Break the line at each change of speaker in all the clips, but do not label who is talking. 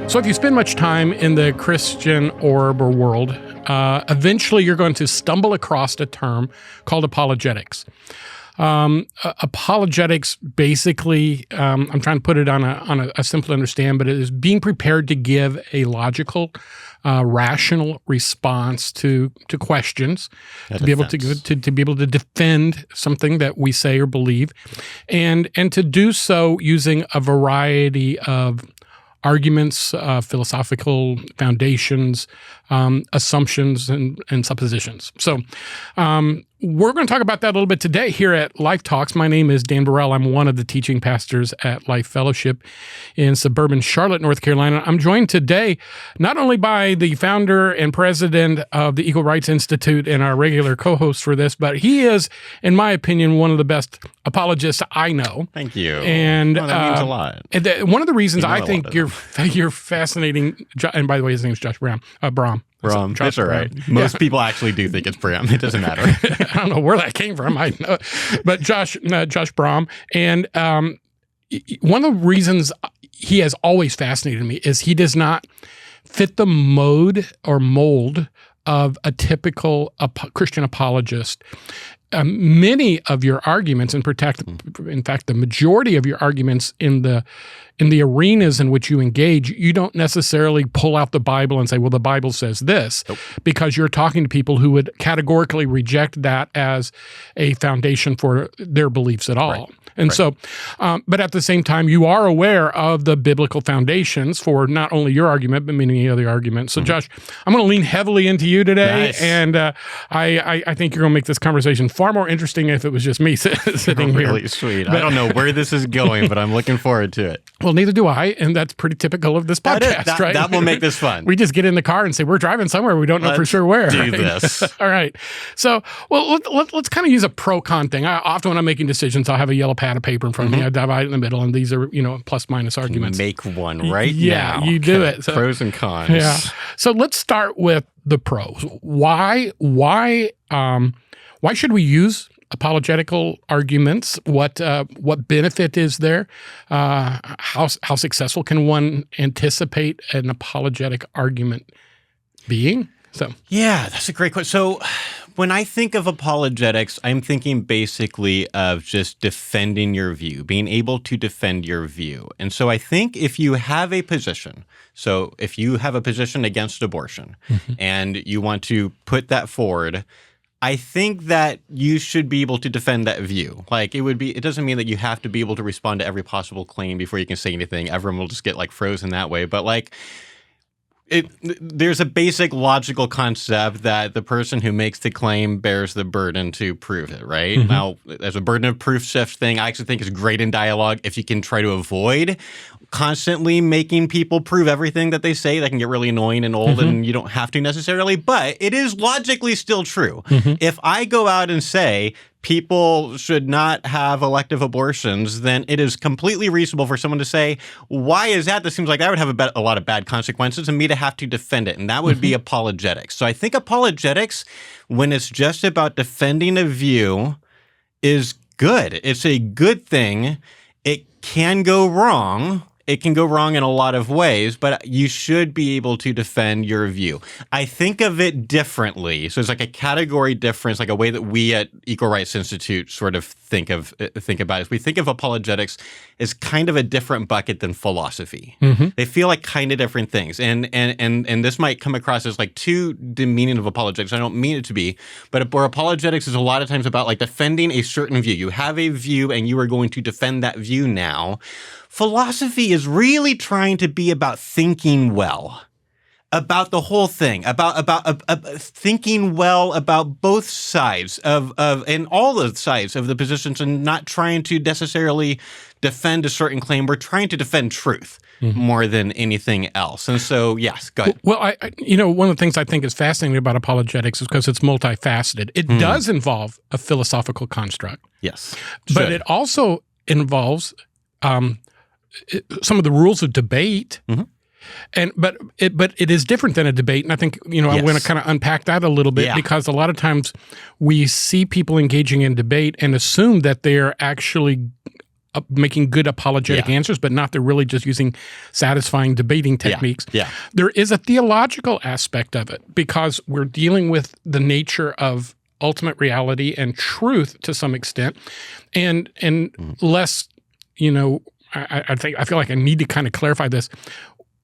So if you spend much time in the Christian orb or world, eventually you're going to stumble across a term called apologetics. Apologetics basically, I'm trying to put it on a simple understand, but it is being prepared to give a logical, rational response to questions, to be able to defend something that we say or believe, and to do so using a variety of arguments, philosophical foundations, assumptions, and suppositions. So we're going to talk about that a little bit today here at Life Talks. My name is Dan Burrell. I'm one of the teaching pastors at Life Fellowship in suburban Charlotte, North Carolina. I'm joined today not only by the founder and president of the Equal Rights Institute and our regular co-host for this, but he is, in my opinion, one of the best apologists I know.
Thank you.
And
that means a lot.
One of the reasons I think you're fascinating, and by the way, his name is Josh Brown. Brom.
That's all right. Most people actually do think it's Bram. It doesn't matter.
I don't know where that came from. I know, but Josh Brom, and one of the reasons he has always fascinated me is he does not fit the mode or mold of a typical Christian apologist. Many of your arguments, in fact, the majority of your arguments in the arenas in which you engage, you don't necessarily pull out the Bible and say, well, the Bible says this, because you're talking to people who would categorically reject that as a foundation for their beliefs at all. Right. And so, but at the same time, you are aware of the biblical foundations for not only your argument, but many other arguments. So, Josh, I'm going to lean heavily into you today, and I think you're going to make this conversation far more interesting if it was just me sitting here.
Really sweet. But I don't know where this is going, but I'm looking forward to it.
Well, neither do I, and that's pretty typical of this podcast, right?
That will make this fun.
We just get in the car and say, we're driving somewhere, we don't know for sure where.
Do this.
All right. So, well, let's kind of use a pro-con thing. Often when I'm making decisions, I'll have a yellow pad of paper in front of me. I divide it in the middle, and these are, plus minus arguments.
Make one right
now. Yeah, you do it. So,
pros and cons.
Yeah. So let's start with the pros. Why should we use apologetical arguments? What benefit is there? How successful can one anticipate an apologetic argument being? So
yeah, that's a great question. So when I think of apologetics, I'm thinking basically of just defending your view, being able to defend your view. And so I think if you have a position, so if you have a position against abortion and you want to put that forward, I think that you should be able to defend that view. Like it doesn't mean that you have to be able to respond to every possible claim before you can say anything. Everyone will just get frozen that way. But there's a basic logical concept that the person who makes the claim bears the burden to prove it, right? Now, there's a burden of proof shift thing I actually think is great in dialogue. If you can try to avoid constantly making people prove everything that they say, that can get really annoying and old, and you don't have to necessarily, but it is logically still true. If I go out and say people should not have elective abortions, then it is completely reasonable for someone to say, why is that? This seems like that would have a lot of bad consequences, and me to have to defend it. And that would be apologetics. So I think apologetics, when it's just about defending a view, is good. It's a good thing. It can go wrong. It can go wrong in a lot of ways, but you should be able to defend your view. I think of it differently. So it's like a category difference, like a way that we at Equal Rights Institute sort of think about it. We think of apologetics as kind of a different bucket than philosophy. They feel like kind of different things. And this might come across as too demeaning of apologetics. I don't mean it to be, but where apologetics is a lot of times about defending a certain view. You have a view and you are going to defend that view now. Philosophy is really trying to be about thinking well, about the whole thing, about thinking well about both sides of and all the sides of the positions, and not trying to necessarily defend a certain claim. We're trying to defend truth more than anything else. And so, yes, go ahead.
Well, one of the things I think is fascinating about apologetics is because it's multifaceted. It does involve a philosophical construct.
Yes.
But it also involves some of the rules of debate, but it is different than a debate, and I think I want to kind of unpack that a little bit, because a lot of times we see people engaging in debate and assume that they are actually making good apologetic answers, but not they're really just using satisfying debating techniques.
Yeah.
There is a theological aspect of it because we're dealing with the nature of ultimate reality and truth to some extent, and less, I feel like I need to kind of clarify this.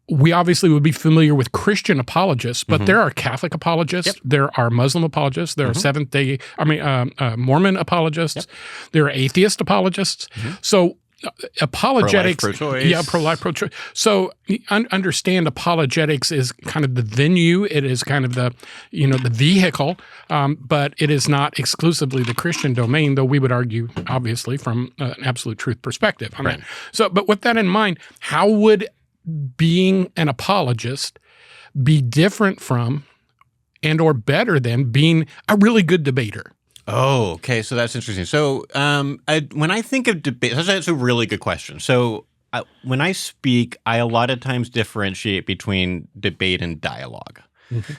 We obviously would be familiar with Christian apologists, but there are Catholic apologists, there are Muslim apologists, there are Mormon apologists, there are atheist apologists. So apologetics,
pro-life,
pro-life, pro-choice. So understand apologetics is kind of the venue. It is kind of the vehicle, but it is not exclusively the Christian domain, though we would argue, obviously, from an absolute truth perspective on that. So, but with that in mind, how would being an apologist be different from and or better than being a really good debater?
Oh, okay. So that's interesting. So when I think of debate, that's a really good question. So when I speak, I a lot of times differentiate between debate and dialogue.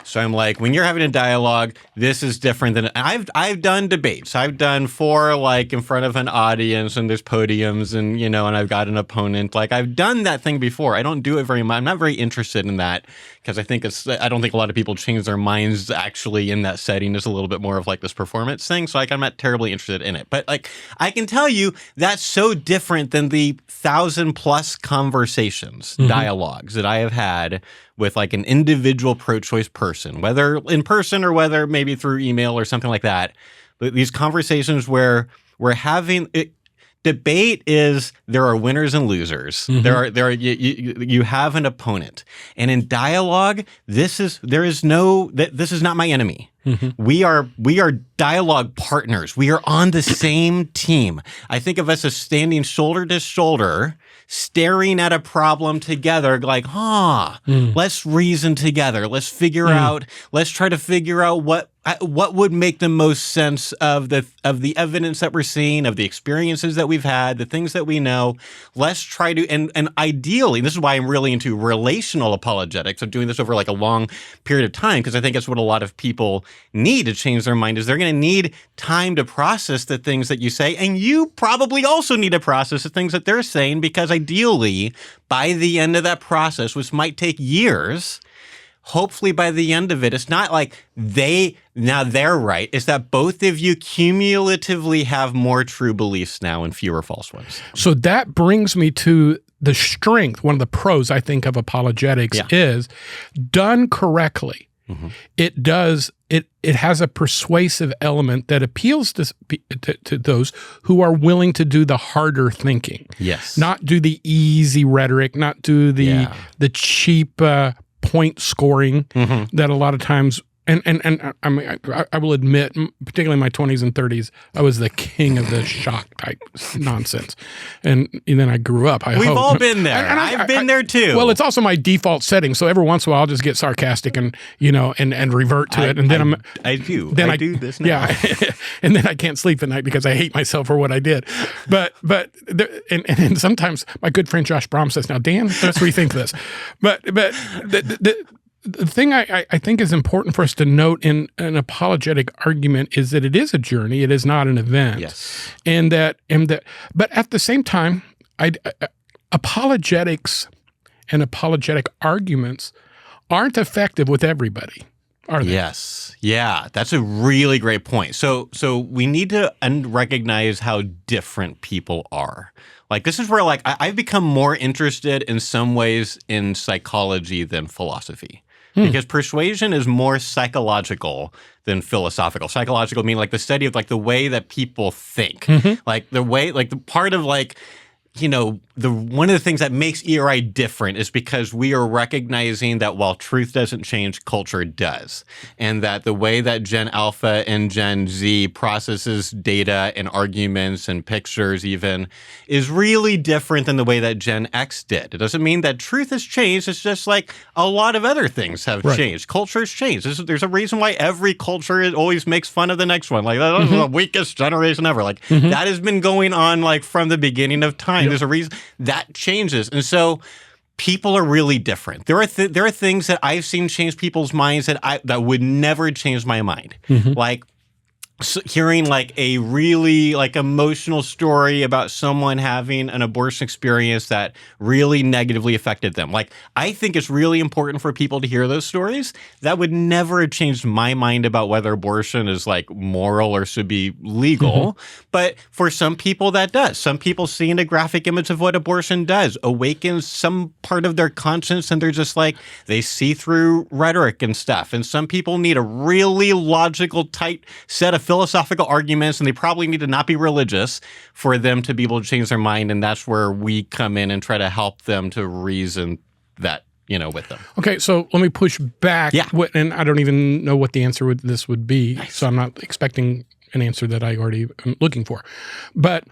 So I'm like, when you're having a dialogue, this is different than I've done debates. I've done 4 like in front of an audience and there's podiums and and I've got an opponent. Like I've done that thing before. I don't do it very much. I'm not very interested in that because I don't think a lot of people change their minds actually in that setting. It's a little bit more of like this performance thing. So like I'm not terribly interested in it. But like I can tell you that's so different than the 1,000+ conversations, dialogues that I have had with like an individual pro-choice person, whether in person or whether maybe through email or something like that. But these conversations where we're having debate is there are winners and losers. You have an opponent, and in dialogue, this is not my enemy. We are dialogue partners. We are on the same team. I think of us as standing shoulder to shoulder, staring at a problem together, like, let's reason together. Let's try to figure out what would make the most sense of the evidence that we're seeing, of the experiences that we've had, the things that we know. Let's try to, and ideally, this is why I'm really into relational apologetics, of doing this over like a long period of time, because I think that's what a lot of people need to change their mind, is they're going to need time to process the things that you say, and you probably also need to process the things that they're saying, because ideally, by the end of that process, which might take years, hopefully by the end of it, it's not like they're right. It's that both of you cumulatively have more true beliefs now and fewer false ones. So
that brings me to the strength. One of the pros, I think, of apologetics is done correctly. It has a persuasive element that appeals to those who are willing to do the harder thinking.
Yes.
Not do the easy rhetoric, not do the cheap point scoring that a lot of times, and I mean, I will admit, particularly in my 20s and 30s, I was the king of the shock type nonsense. And then I grew up. We've
all been there. And I've been there too.
Well, it's also my default setting. So every once in a while, I'll just get sarcastic and revert to it. And then
I do this now.
Yeah. And then I can't sleep at night because I hate myself for what I did. But sometimes my good friend Josh Brom says, "Now, Dan, let's rethink this." But the thing I think is important for us to note in an apologetic argument is that it is a journey. It is not an event.
Yes.
But at the same time, apologetics and apologetic arguments aren't effective with everybody, are they?
Yes. Yeah, that's a really great point. So we need to recognize how different people are. Like, this is where, like, I've become more interested in some ways in psychology than philosophy. Because persuasion is more psychological than philosophical. Psychological meaning like the study of like the way that people think. Like the way, like the part of like, one of the things that makes ERI different is because we are recognizing that while truth doesn't change, culture does. And that the way that Gen Alpha and Gen Z processes data and arguments and pictures even is really different than the way that Gen X did. It doesn't mean that truth has changed. It's just like a lot of other things have changed. Culture's changed. There's a reason why every culture always makes fun of the next one. Like, that's the weakest generation ever. Like, that has been going on like from the beginning of time. There's a reason that changes. And so people are really different. There are things that I've seen change people's minds that would never change my mind. Like hearing like a really like emotional story about someone having an abortion experience that really negatively affected them. Like, I think it's really important for people to hear those stories. That would never have changed my mind about whether abortion is like moral or should be legal. But for some people that does. Some people seeing a graphic image of what abortion does awakens some part of their conscience, and they're just like, they see through rhetoric and stuff. And some people need a really logical, tight set of philosophical arguments, and they probably need to not be religious for them to be able to change their mind. And that's where we come in and try to help them to reason that, with them.
Okay, so let me push back.
Yeah.
And I don't even know what the answer this would be,
Nice.
so I'm not expecting an answer that I already am looking for. But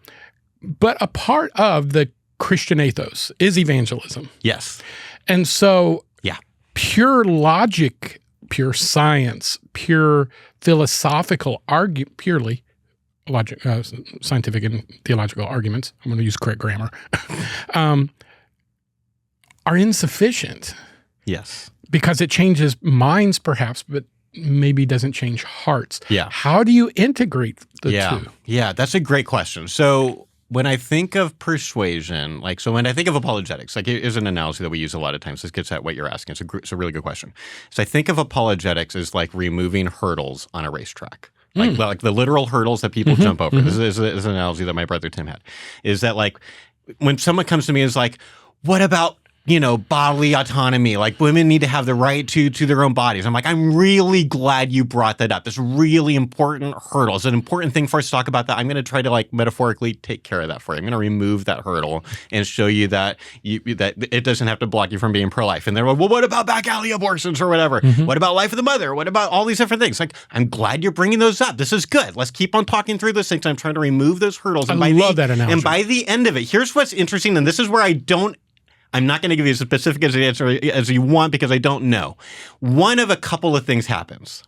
a part of the Christian ethos is evangelism.
Yes.
And so
Yeah.
pure logic, pure science, pure philosophical purely logic, scientific and theological arguments, I'm going to use correct grammar, are insufficient
Yes.
because it changes minds perhaps, but maybe doesn't change hearts.
Yeah.
How do you integrate the two?
Yeah, that's a great question. So when I think of persuasion, when I think of apologetics, here's an analogy that we use a lot of times. This gets at what you're asking. It's a really good question. So I think of apologetics as like removing hurdles on a racetrack. Like the literal hurdles that people jump over. This is an analogy that my brother Tim had. Is that like when someone comes to me and is like, what about bodily autonomy? Like, women need to have the right to their own bodies. I'm like, I'm really glad you brought that up. This really important hurdle. It's an important thing for us to talk about that. I'm going to try to like metaphorically take care of that for you. I'm going to remove that hurdle and show you that that it doesn't have to block you from being pro-life. And they're like, well, what about back alley abortions or whatever? What about life of the mother? What about all these different things? Like, I'm glad you're bringing those up. This is good. Let's keep on talking through those things. I'm trying to remove those hurdles.
I love that analogy.
And by the end of it, here's what's interesting. And this is where I'm not going to give you as specific as an answer as you want because I don't know. One of a couple of things happens.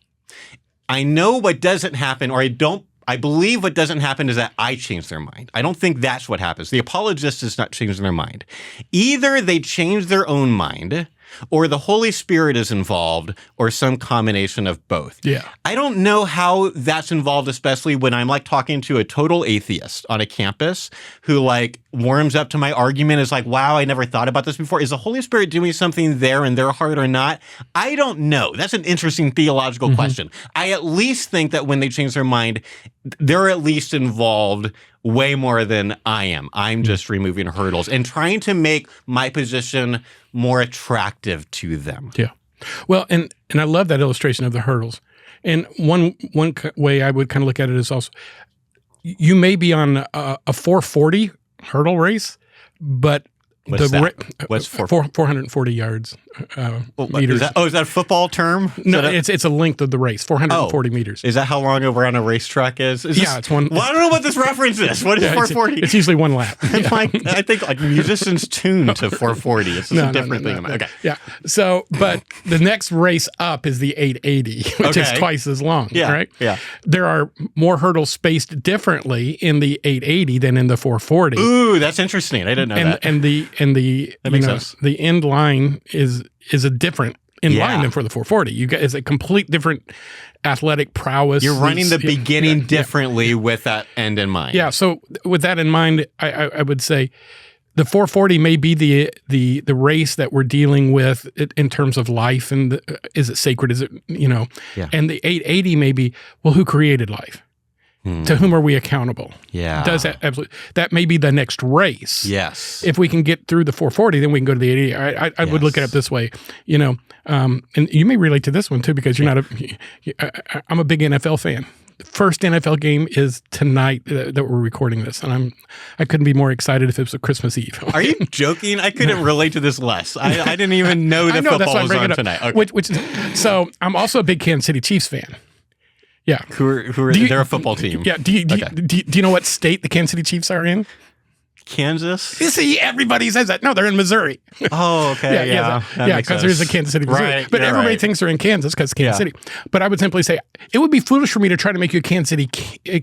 I know what doesn't happen, or I believe what doesn't happen is that I change their mind. I don't think that's what happens. The apologist is not changing their mind. Either they change their own mind, or the Holy Spirit is involved, or some combination of both.
Yeah.
I don't know how that's involved, especially when I'm like talking to a total atheist on a campus who like warms up to my argument, is like, wow, I never thought about this before. Is the Holy Spirit doing something there in their heart or not? I don't know. That's an interesting theological question. I at least think that when they change their mind, they're at least involved way more than I am. I'm just removing hurdles and trying to make my position more attractive to them.
Yeah. Well, and I love that illustration of the hurdles. And one way I would kind of look at it is also, you may be on a 440 hurdle race, but
What's that? What's
440 yards, meters.
Is that a football term?
No, it's a length of the race, 440 meters.
Is that how long over on a racetrack is?
It's one.
Well, I don't know what this reference is. What is 440?
It's usually one lap.
Yeah. I think like musicians tune to 440. It's just a different thing. Okay.
Yeah. So, but the next race up is the 880, which is twice as long.
Yeah.
Right.
Yeah.
There are more hurdles spaced differently in the 880 than in the 440.
Ooh, that's interesting. I didn't know that.
And the
makes sense.
The end line is a different end line than for the 440. It's a complete different athletic prowess.
You're running the beginning differently with that end in mind.
Yeah. So with that in mind, I would say the 440 may be the race that we're dealing with in terms of life, and is it sacred? Is it And the 880 may be, well, who created life? To whom are we accountable?
Yeah.
Does that absolutely? That may be the next race.
Yes.
If we can get through the 440, then we can go to the 880. I would look at it this way, and you may relate to this one too, because you're not I'm a big NFL fan. The first NFL game is tonight that we're recording this, and I couldn't be more excited if it was a Christmas Eve.
Are you joking? I couldn't relate to this less. I didn't even know that football was on tonight. Okay.
So I'm also a big Kansas City Chiefs fan. Yeah.
Who are they're a football team.
Yeah. Do you know what state the Kansas City Chiefs are in?
Kansas?
You see, everybody says that. No, they're in Missouri.
Oh, okay. Yeah,
because there's a Kansas City, Missouri.
Right,
but everybody thinks they're in Kansas because Kansas City. But I would simply say it would be foolish for me to try to make you a Kansas City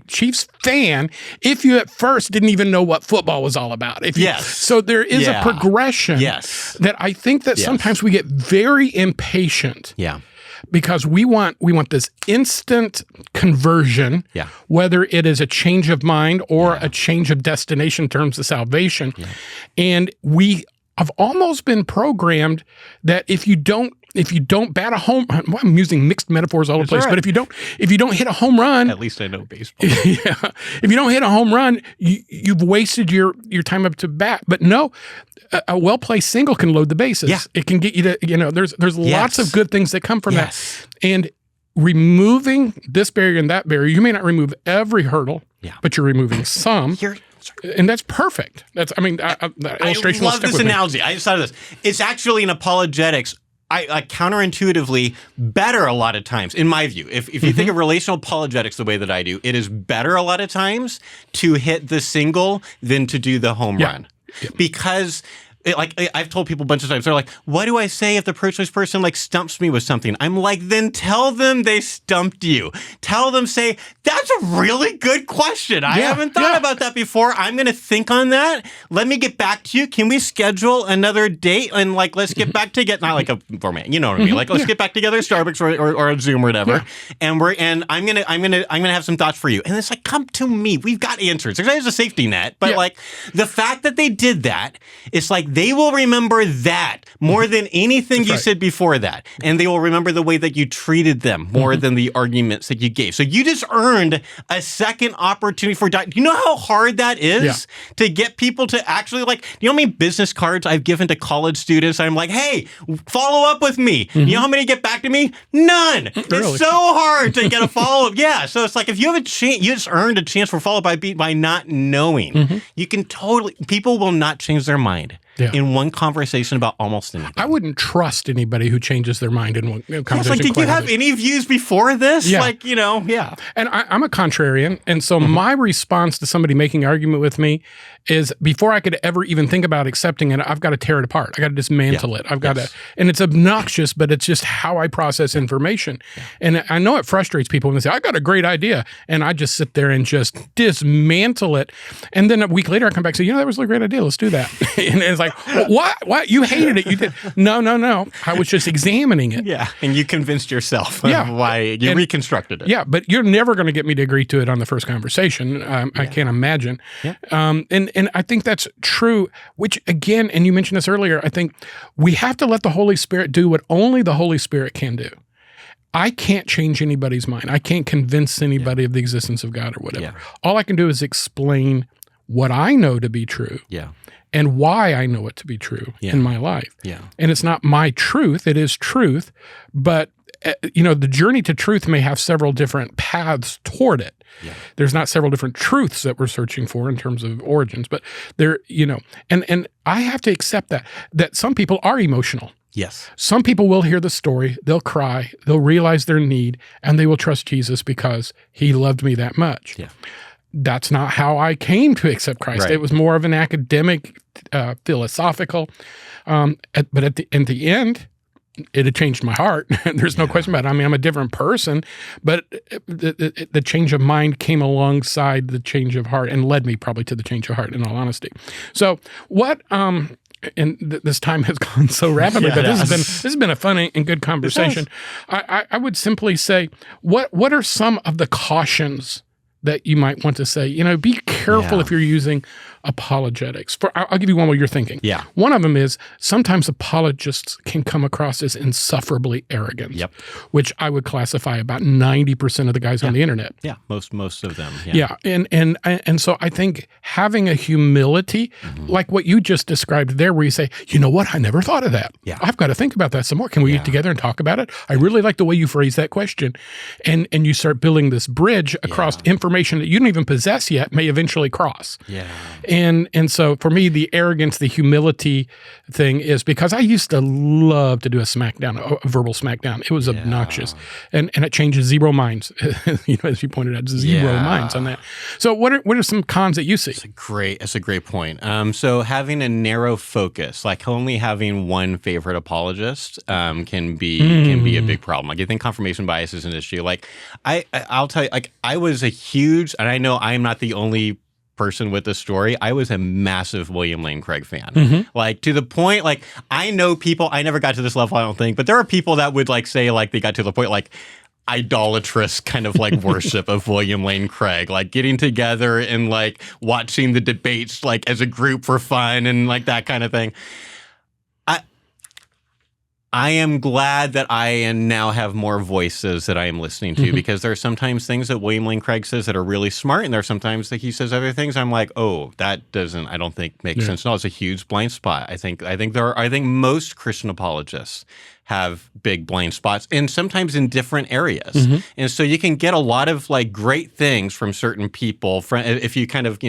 Chiefs fan if you at first didn't even know what football was all about. So there is a progression that I think that sometimes we get very impatient.
Yeah.
because we want this instant conversion, whether it is a change of mind or a change of destination in terms of salvation. And we have almost been programmed that if you don't bat a home, well, I'm using mixed metaphors all over the place, but if you don't hit a home run,
at least I know baseball.
If you don't hit a home run, you've wasted your time up to bat. But no, a well-placed single can load the bases. It can get you to, there's lots of good things that come from that. And removing this barrier and that barrier, you may not remove every hurdle, but you're removing some. And that's perfect. That illustration.
I love this analogy. I just thought of this. It's actually in apologetics. I counterintuitively better a lot of times, in my view. If you think of relational apologetics the way that I do, it is better a lot of times to hit the single than to do the home run. Because I've told people a bunch of times, they're like, what do I say if the pro-choice person stumps me with something? I'm like, then tell them they stumped you. Tell them, say, that's a really good question. I haven't thought about that before. I'm going to think on that. Let me get back to you. Can we schedule another date and let's get back together? Not like a format, you know what I mean? Let's get back together at Starbucks or a Zoom or whatever. And I'm gonna have some thoughts for you. And it's come to me. We've got answers. There's a safety net, but the fact that they did that, it's they will remember that more than anything you said before that. And they will remember the way that you treated them more than the arguments that you gave. So you just earned a second opportunity for do you know how hard that is to get people to actually do you know how many business cards I've given to college students? I'm like, hey, follow up with me. You know how many get back to me? None. It's so hard to get a follow-up. So it's if you have a chance, you just earned a chance for follow-up by not knowing. You can people will not change their mind. In one conversation about almost anything.
I wouldn't trust anybody who changes their mind in one conversation.
Did you have any views before this?
And I'm a contrarian. And so my response to somebody making an argument with me is before I could ever even think about accepting it, I've got to tear it apart. I got to dismantle it. I've got to, and it's obnoxious, but it's just how I process information. And I know it frustrates people when they say, I got a great idea. And I just sit there and just dismantle it. And then a week later, I come back and say, that was a great idea. Let's do that. And it's what? You hated it. You did. No. I was just examining it.
And you convinced yourself of why you reconstructed it.
But you're never going to get me to agree to it on the first conversation. I can't imagine. And I think that's true, which again, and you mentioned this earlier, I think we have to let the Holy Spirit do what only the Holy Spirit can do. I can't change anybody's mind. I can't convince anybody of the existence of God or whatever. All I can do is explain what I know to be true. And why I know it to be true in my life. And it's not my truth, it is truth, but the journey to truth may have several different paths toward it. There's not several different truths that we're searching for in terms of origins, but there, and I have to accept that some people are emotional. Some people will hear the story, they'll cry, they'll realize their need, and they will trust Jesus because he loved me that much. That's not how I came to accept Christ. It was more of an academic, philosophical, but at the end, it had changed my heart. There's no question about it. I mean, I'm a different person, but the change of mind came alongside the change of heart and led me probably to the change of heart, in all honesty. So what, and this time has gone so rapidly, but this has been a fun and good conversation. I would simply say, what are some of the cautions that you might want to say? Be careful if you're using apologetics. I'll give you one while you're thinking. One of them is sometimes apologists can come across as insufferably arrogant, which I would classify about 90% of the guys on the internet.
Most of them.
And so I think having a humility, like what you just described there, where you say, you know what, I never thought of that. I've got to think about that some more. Can we get together and talk about it? I really like the way you phrase that question. And you start building this bridge across information that you don't even possess yet may eventually cross. And so for me, the arrogance, the humility thing is because I used to love to do a verbal smackdown. It was obnoxious. And it changes zero minds. As you pointed out, zero minds on that. So what are some cons that you see?
That's a great point. So having a narrow focus, only having one favorite apologist can be a big problem. You think confirmation bias is an issue. I'll tell you, I was a huge, and I know I am not the only person with the story, I was a massive William Lane Craig fan. Like, to the point, like, I know people, I never got to this level, I don't think, but there are people that would like say like they got to the point like idolatrous kind of like worship of William Lane Craig, like getting together and like watching the debates like as a group for fun and like that kind of thing. I am glad that I now have more voices that I am listening to, because there are sometimes things that William Lane Craig says that are really smart, and there are sometimes that he says other things I'm like, oh, that doesn't, I don't think makes sense. No, it's a huge blind spot. I think most Christian apologists have big blind spots, and sometimes in different areas. And so you can get a lot of like great things from certain people if you kind of,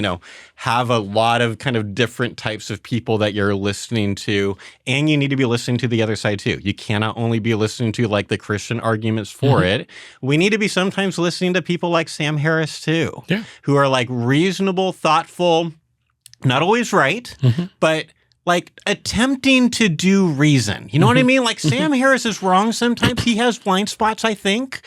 have a lot of kind of different types of people that you're listening to, and you need to be listening to the other side too. You cannot only be listening to like the Christian arguments for it. We need to be sometimes listening to people like Sam Harris too, who are like reasonable, thoughtful, not always right, but like attempting to do reason. You know what I mean? Like Sam Harris is wrong sometimes. He has blind spots, I think.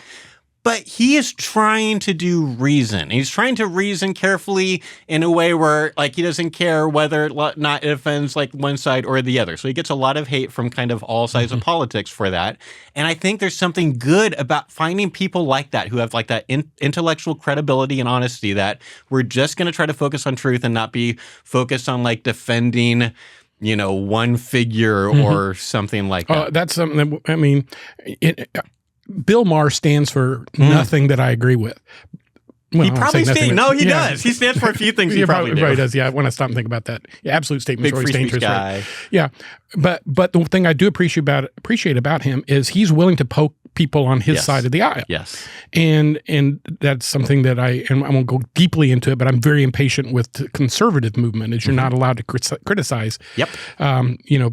But he is trying to do reason. He's trying to reason carefully in a way where like he doesn't care whether or not it offends like one side or the other. So he gets a lot of hate from kind of all sides of politics for that. And I think there's something good about finding people like that who have like that intellectual credibility and honesty, that we're just going to try to focus on truth and not be focused on like defending one figure or something like that.
That's something that, I mean, Bill Maher stands for nothing that I agree with. Well,
he probably stands. No, he does. He stands for a few things. He probably
does. Yeah, when I stop and think about that, absolute statements
big
are always
free
dangerous.
Speech guy.
Right? Yeah, but the thing I do appreciate about him is he's willing to poke people on his side of the aisle.
Yes,
and that's something that I won't go deeply into it, but I'm very impatient with the conservative movement. Is you're not allowed to criticize.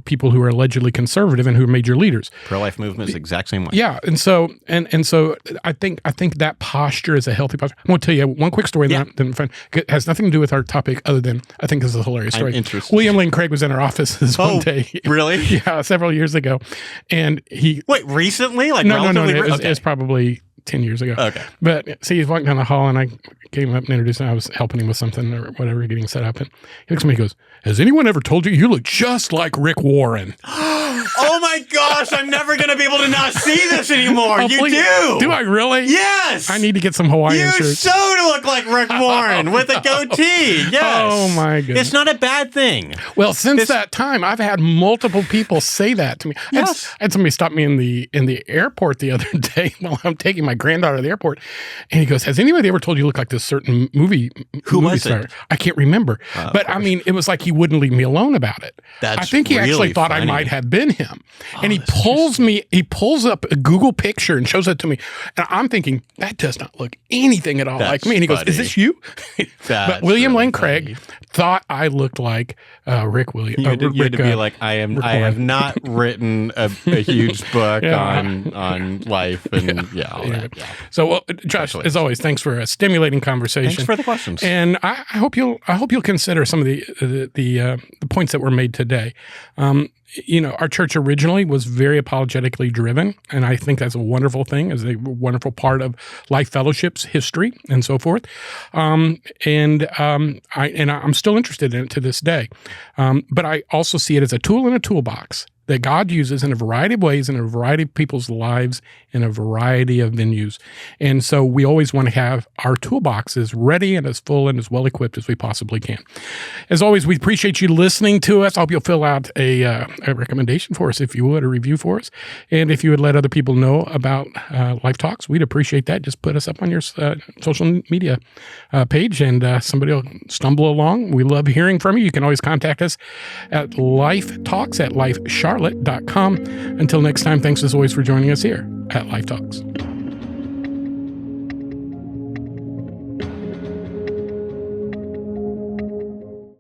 People who are allegedly conservative and who are major leaders.
Pro-life movement is the exact same way.
Yeah, and so I think that posture is a healthy posture. I'm going to tell you one quick story that it has nothing to do with our topic, other than I think this is a hilarious story. William Lane Craig was in our offices one day.
Really?
Yeah, several years ago, and he
recently, like
no, it was probably 10 years ago.
Okay.
But see, he's walking down the hall, and I came up and introduced him. I was helping him with something or whatever, getting set up, and he looks at me and goes, "Has anyone ever told you look just like Rick Warren?"
Oh my gosh, I'm never going to be able to not see this anymore. You
please.
Do.
Do I really?
Yes.
I need to get some Hawaiian shirts.
You so look like Rick Warren with a goatee. Yes.
Oh my goodness.
It's not a bad thing.
Well, since that time, I've had multiple people say that to me.
Yes.
I had somebody stop me in the airport the other day while I'm taking my granddaughter to the airport, and he goes, "Has anybody ever told you look like this certain movie star?"
It?
I can't remember. But I mean, it was like he wouldn't leave me alone about it. I think he actually thought I might have been him. And he pulls up a Google picture and shows it to me. And I'm thinking, that does not look anything at all like me. And he goes, "Is this you?" But William Lane Craig thought I looked like Rick Williams.
You had to be like, I have not written a huge book on life and all that. Yeah.
So, Josh, as always, thanks for a stimulating conversation.
Thanks for the questions.
And I hope you'll consider some of the points that were made today. Our church originally was very apologetically driven, and I think that's a wonderful thing, as a wonderful part of Life Fellowship's history and so forth. I'm still interested in it to this day. But I also see it as a tool in a toolbox that God uses in a variety of ways, in a variety of people's lives, in a variety of venues. And so we always want to have our toolboxes ready and as full and as well equipped as we possibly can. As always, we appreciate you listening to us. I hope you'll fill out a recommendation for us, if you would, a review for us. And if you would let other people know about Life Talks, we'd appreciate that. Just put us up on your social media page, and somebody will stumble along. We love hearing from you. You can always contact us at LifeTalks@LifeCharlotte.com. Until next time, thanks as always for joining us here at Life Talks.